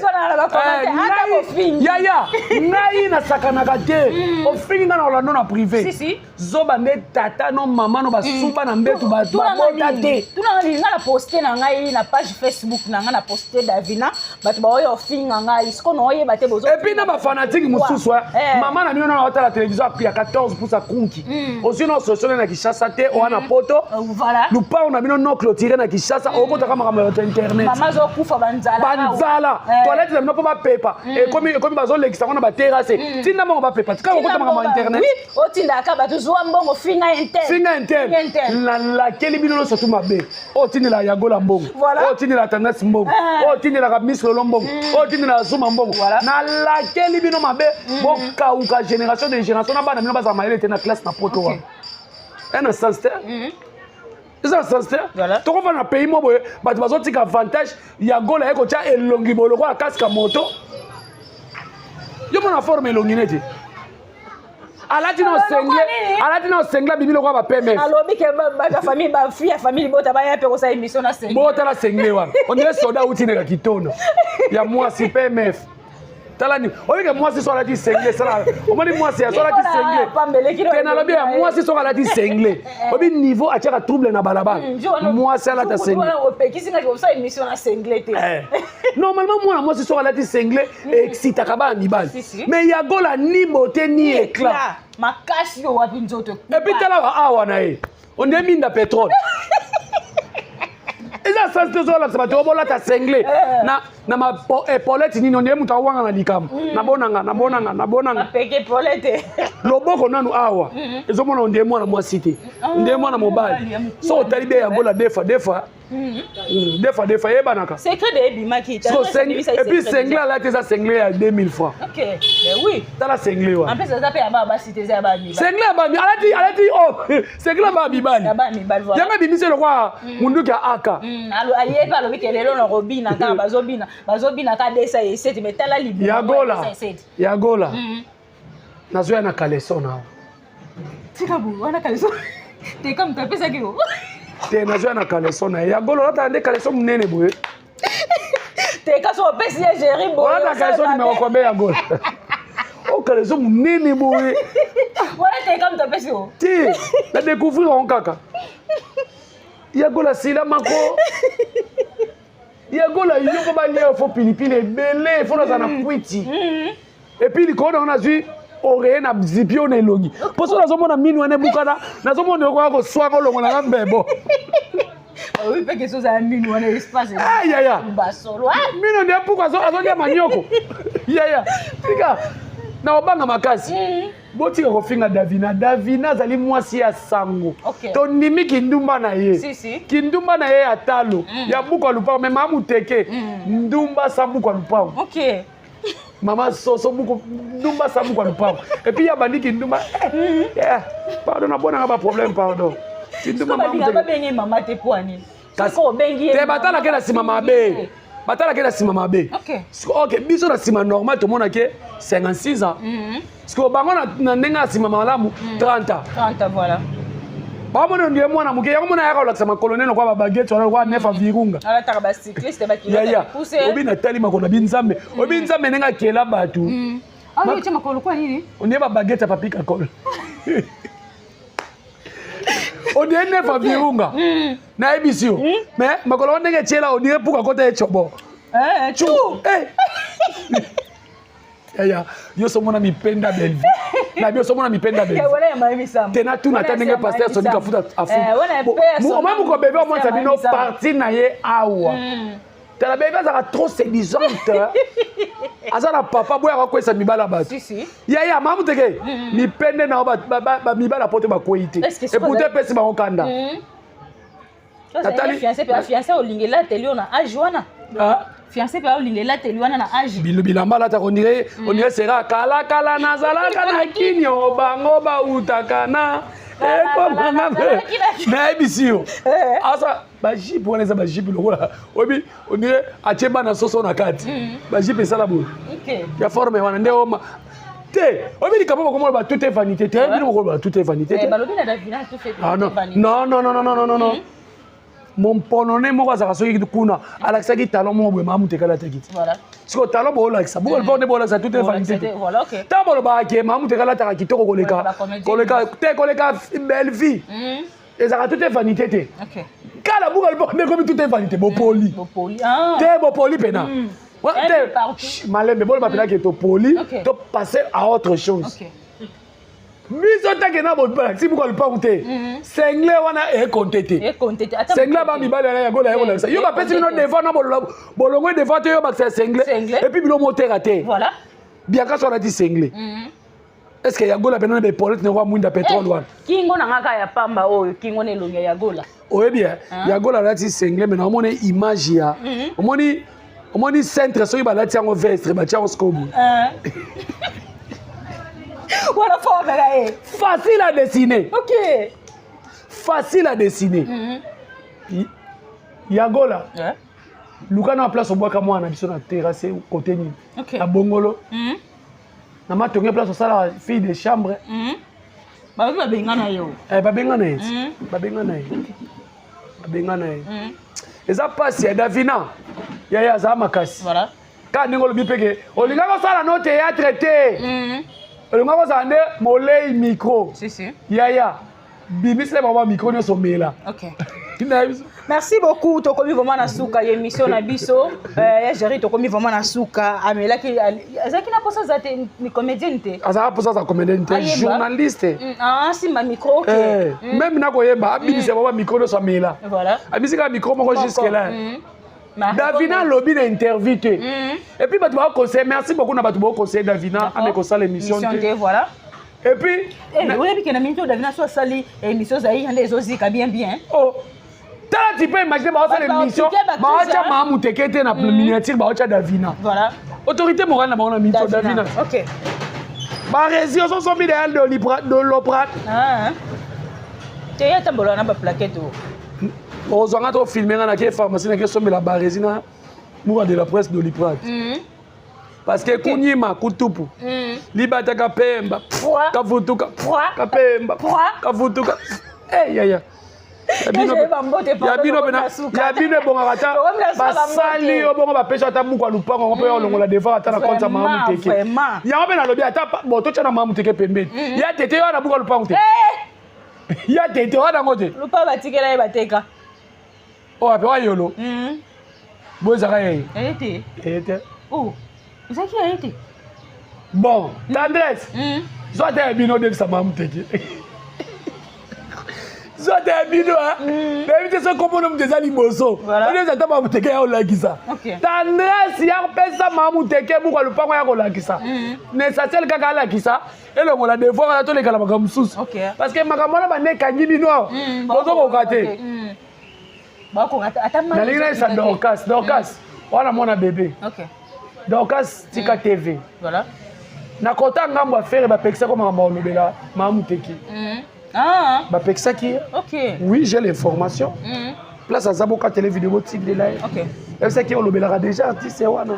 ya ngai na sakana kate o fingi na la ndio na privé zoba nde tata no mama no ba suba na mbetu ba bota te tuna nga poster na ngai na page Facebook na nga na poster Davina ba oyo finga ngai isko no yeba te bozo et puis na ba fanatique mususu mama na mino na hota la télévision a 14 pour sa kunki aussi no social na Kinshasa te o na poto voilà nous pas on a mino no clôturer na Kinshasa o ko taka makama internet mama zo kufa banzala toilette na mino pa pepa et comme bazo lekisa na ba terrasse tinda mo ba pepa tika ko taka makama internet oui o tinda ka ba tuzo mbongo finga intel la keli bino no surtout mabe o tinda la yagola mbongo o tinda la tendance mbongo o tinda la Miss Lolombo o tindi na zuma mbongo na laquelle bino mabe bokauka génération de génération na bana bino baza maele te na classe na poto wa un instant c'est un instant to ko na pays mo boye bato bazotika avantage ya gola eko tia elongi boloko ya casque moto yo mona forme elongi neti alati no sengla bibilo kwa ba PMF alobi ke ba famille ba fille famille bota ba ya pe ko sa émission na sengla bota la sengle wa on dirait soda utine ka kitono ya moi si PMF talani oyi ke moi si so alati sengle sala o moni moi si so alati sengle tena lobi ya moi si so alati sengle obi niveau a tchaka trouble na balabala moi si alata sengle o pe kisinga ko sa émission na sengle te normalement moi si so alati sengle excita ka ba mibali mais ya gola ni beauté ni éclat makasi yo wapi nzoto et puis tala wa awa na ye on est mine de pétrole eza ça c'est ça ça to bola ta sengle na ma epolette nini on est muta wanga na likam na bonanga peke epolette loboko nanu awa ezo mona on est mwana moi cité on est mwana mobali so talibe ya gola defa yeba naka secret de bimaki et puis sengle là tes sengle à 2000 fois OK mais oui tala sengle wa en plus ça paye ba cité za ba mi sengle ba mi alati oh sengle ba bibali voilà yanga bimise le kwa mundu ka aka alo ayeba lo bikelelo na robina ka bazobina ka desa yeseti metala libi ya gola nazo na kaleso na tika bu wana kaleso te comme ta pesa kiko te nazo na kaleso na ya gola ata ande kaleso munene boye te ka so pesi ya géri boye wana kaleso ni me kobe ya gola o kaleso munene boye wana te comme ta pesi o ti na découvrir on kaka ya gola sila mako ya gola yoko ba leo fo pilipili belé fo na za na kwiti et puis likona on a vu ore na zipio na elongi poso na zomona minu ane bukana na zomona ko swanga longo na mbebo oui pe que ça minu ane espace ya basolo minu ndia puka zo azolia manyoko ya tika na obanga makasi botika kofinga Davina zali mwasi ya sango to ndimi kindumba na ye kindumba na ye atalo ya buka lupa mais mamu teke ndumba sabu kwa lupa OK mama soso buko ndumba sabu kwa lupa et puis ya bandiki ndumba pardon na bona ba problème pardon kindumba mamu teke ba bengi mama te poani ko bengi te batala kena sima mabe batala kena sima mabe OK biso na sima normal to mona ke 56 ans parce que bango na ndenga sima malamu 30 voilà ba mona ndiye mwana muke yango mona yaka lakisa makolonel kwa ba baguette wala kwa nefa virunga ala taka ba cycliste ba kilomètre pousser obi na tali makona binzambe obi nzambe nenga kela batu ah oui tu makolo kwa nini on est ba baguette papika kol On dirait neuf à Virunga. Na émission. Mais ma colonne n'est que là, on dirait pour côté Chobo. Chou. Yo so mona mipenda belvi. Na bio so mona mipenda belvi. Wala ya maimi sama. Tena tu na tanga pasteur so dika futa afu. Moi mon ko bébé moi ça bino parti na ye awa. Tala bébé ça trop séduisante. Azana papa boya ko kwesa mibala ba. Si. Ya mamu teke. Mipende na ba mibala pote ba koite. Et pourtant pesi ba okanda. Natali fiancé olingela teliona ajuana. Fiancé pa olingela teliona na age. Bilamba la ta on dirait sera kala nazala kana kinyo bango ba utakana. Na ebisio. Asa ba jipe wana za ba jipe lokola. Obi on dirait acheba na soso na kati. Ba jipe sala bo. OK. Ya forme wana ndeo ma. Te, obi di kapoko komo ba tout est vanité. Te bino ko ba tout est vanité. Balobi na Davina tout fait vanité. Non. Mon polonais moko azaka soki kuna alakisaki talon moko boye mamu tekala tekiti. Voilà. Siko talon bo olakisa. Bo le porte bo olakisa tout est vanité. Voilà, OK. Ta bo ba ke mamu tekala taka kitoko koleka. Koleka belle vie. Ezaka tout est vanité te. OK. Kala bo le porte comme tout est vanité bo poli. Bo poli. Ah. Te bo poli pena. Malembe bo le mapela ke to poli, to passer à autre chose. OK. Biso take na bo ba si buko le porte. Sengle wana e contete. Sengle ba mi bale ya gola ya gola. Yo ba pesi no devant na bolongo devant te yo ba sengle et puis bilo moteur até. Voilà. Bien ka so na di sengle. Est-ce que ya gola bena be polite ne wa mwinda pétrole wana? Kingo na ngaka ya pamba oyo kingo ne longa ya gola. Oye bien, ya gola la ti sengle mais na omone image ya. Omoni centre so ba la ti en vestre ba ti en scobu. Voilà, facile à dessiner. OK. Facile à dessiner. Yagola. Luka na place au bois comme moi na biso na terrasse côté ni. Na bongolo. Na ma tonga place au sala fille de chambre. Ba benga na yo. Ba benga na ye. Ba benga na ye. Eza passe ya Davina. Ya za makasi. Voilà. Ka ndingolo bipeke. Olinga ko sala no théâtre te. Le mot ça ande molei micro. Si. Yaya. Bimisle baba micro ne somela. OK. Merci beaucoup. Tokomi vraiment na souka émission na biso. Ya gérer tokomi vraiment na souka. Amela ki azaki na posa za te ni comédienne te. Azaka posa za comédienne te, journaliste. Si ma micro OK. Même na koyeba bimisle baba micro ne somela. Voilà. Abisika micro moko jusque là. Davina lobby d'interview. Et puis tu vas conseiller, merci beaucoup na batu ba conseiller Davina à me conseiller l'émission. Voilà. Et puis oui que na minto Davina soit sali émission za yi hande zozika bien. Oh. Tala tu peux imaginer ba ça l'émission. Ba acha mamu tekete na miniature ba acha Davina. Voilà. Autorité morale na ba minto Davina. OK. Ba résidence sont idéal de l'opéra. Tu y a tambola na ba plaquette. Ozanga to filmer na ke pharmacie na ke somela ba résina moura de la presse de l'Iprat. Parce que kunyima kutupu. Libata ka pemba. Ka vutuka. Ka pemba. Ka vutuka. Ya bino bena. Ya bino bonga kata. Basali o bonga ba pesa ta muko lupango ngo pe olongola devant ata na konta mamu teke. Ya ngo bena lobi ata boto tshana mamu teke pembeni. Ya tete yo na buka lupango te. Ya tete wana ngote. Lupa batikela e bateka. Oh, ape wa yolo. Bozaka yeye. Ete. Oh. Zaki ete. Bon, tendresse. Soit t'es bino de sa mamu teke. Soit t'es bino hein. Mais tu sais comment on des aliboso. On est à mamu teke ya olakisa. Tendresse ya pesa mamu teke buko lupango ya olakisa. Ne sa sel kaka olakisa. Et le mola devoir à tous les calabagam sous. Parce que makamona ba ne kangi bino. Bozo ko kate. Na lingana sa Dorcas. Wana mona bébé. OK. Dorcas tika TV. Voilà. Na kota ngambo affaire ba pekisa ko makambo lobela mamu teki. Ba pekisa ki. OK. Oui, j'ai l'information. Place à Zaboka télé vidéo type de là. OK. Elle sait qui on lobela déjà artiste wana.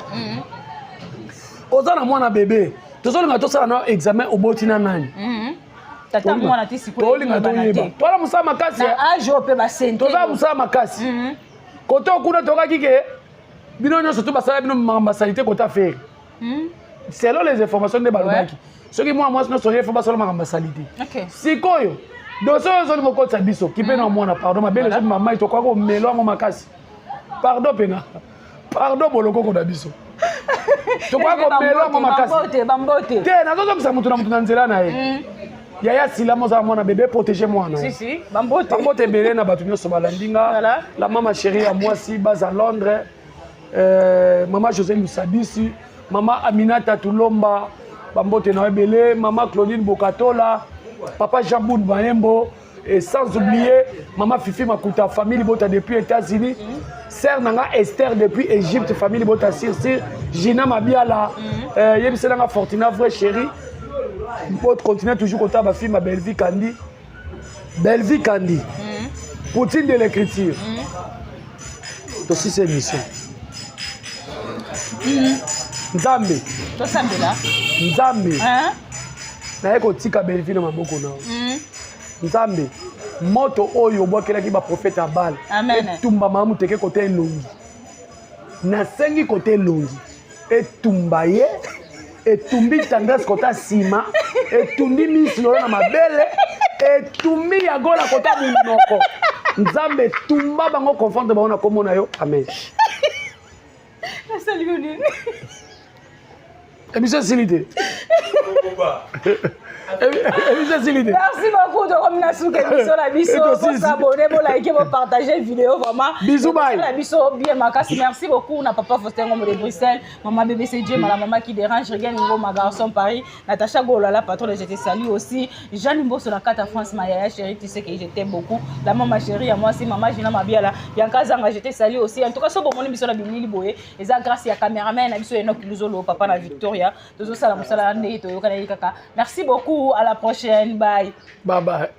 Ozana mona bébé. Tozolinga tosala na examen obotina nani. Tata mwana ti sikwe. Tolinga toyeba. Tola musala makasi. Na age ope ba sente. Toza musala makasi. Koto kuna toka kike bino nyonso to basala bino mambasalité kota faire. Selon les informations de balobaki. Ce qui moi nyonso il faut basala mambasalité. OK. Sikoyo donc soki ozolinga okotisa biso kipe na mwana pardon mabele ezomi mamai tokoka komelo yango makasi pardon mpena pardon bolokoko na biso tokoka komelo yango makasi te nazozokisa motu na motu na nzela na ye yaya silamo ozala mwana bebe protege mwana bambote ebele na bato nyonso balandi nga la mama chérie ya mwasi baza Londres mama José Lusabisi mama Aminata Tulomba bambote na ebele mama Claudine Bokatola papa Jean Boud Bayembo et sans oublier maman Fifi Makuta famille bota depuis États-Unis sœur nanga Esther depuis Égypte famille bota Sir Gina Mabiala yebise nanga Fortuna vrai chérie pour continuer toujours côté ma fille ma belle vie Candy Poutine de l'écriture aussi c'est mission Nzambe naye kotika belle vie na maboko na Nzambe moto oyo obwakelaki baprofete ya Bala etumba mamu teke kote elongi nasengi kote elongi etumba ye etumbi tendresse kota nsima etumbi misi lolo na mabele etumbi ya gola kota munoko Nzambe etumba bango confondre bango na kombo na yo amen émission silité merci beaucoup de revenir sur l'émission la biso pour s'abonner pour liker pour partager vidéo vraiment bisous bye la biso bien makasi merci beaucoup na papa Faustin Ngombe de Bruxelles maman BBC Dieu la maman qui dérange regarde Ngo ma garçon Paris Natacha Golala patron de j'étais salut aussi Jeanne Mbosso la carte France Maya chérie tu sais que j'étais beaucoup la maman chérie à moi c'est maman Gina Mabiala Yanka Zanga j'étais salut aussi en tout cas so bon mon biso la bimili boye et ça grâce à caméraman na biso Enoch Luzolo papa na Victoria tozo sala musala ne to yokana kaka merci beaucoup à la prochaine bye bye